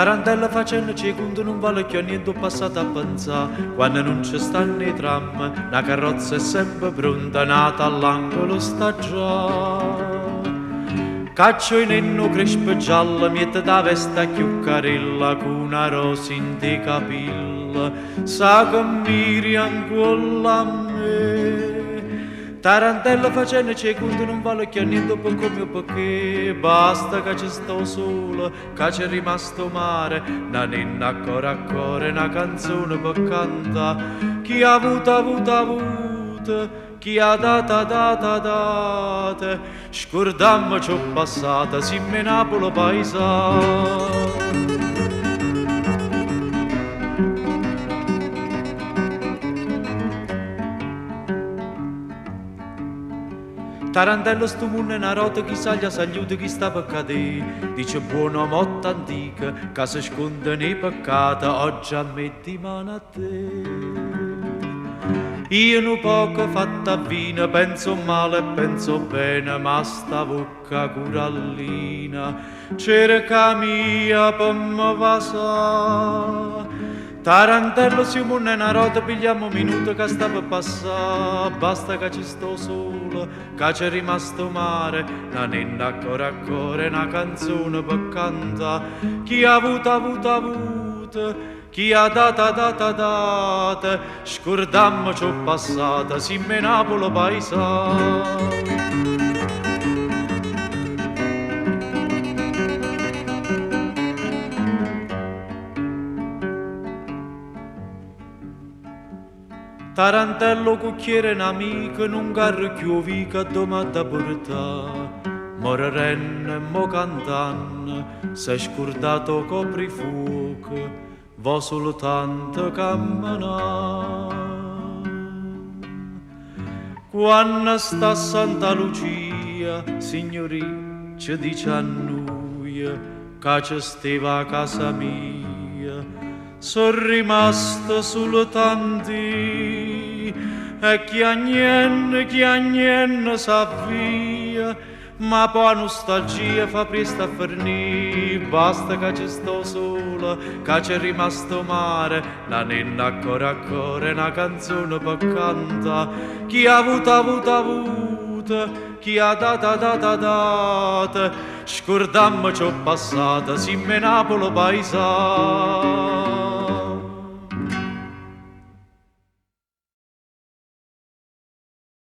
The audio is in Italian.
Tarantella facendo quando non vale più niente ho passato a pensare. Quando non ci stanno i tram, la carrozza è sempre pronta, nata all'angolo sta già. Caccio in enno crespo giallo, mette da vesta chiuccarella con una rosa in te capilla, sa che miri ancora a me. Tarantella facendo quando non vale più niente per come perché basta che ci sto solo, che c'è rimasto mare, una nenna a cuore, una canzone per cantare. Chi ha avuto, chi ha data, scordammo ciò passata, si me Napolo paesa. Tarantello sto mondo è una rota, chi sa gli saluta chi sta per cadere. Dice buona motta antica, che si sconde nei peccati, oggi ammetti mano a te. Io non poco fatta vina, penso male e penso bene, ma sta bocca curallina, cerca mia per me vasà. Tarantello si un è una rota, pigliamo un minuto che sta per passare, basta che ci sto solo, che c'è rimasto mare, una nenna a cuore, una canzone per cantare. Chi ha avuto, chi ha data, scordammo ciò passata, si me Napolo paesa. Tarantello cucchiere un amico, non garro chiuvi che domanda porta. Morrenne e mo cantanno, sei scordato coprifuoco, vo soltanto camminare. Quando sta a Santa Lucia, signori, ci dice a noi, che ci stava a casa mia. Sono rimasto solo tanti e chi a niente sa via, ma poi nostalgia fa presto a fornì, basta che ci sto sola, che c'è rimasto mare, la nenna a cuore, una canzone per cantare. Chi ha avuto, chi ha data, scordammo ciò passata, si me Napolo paesa.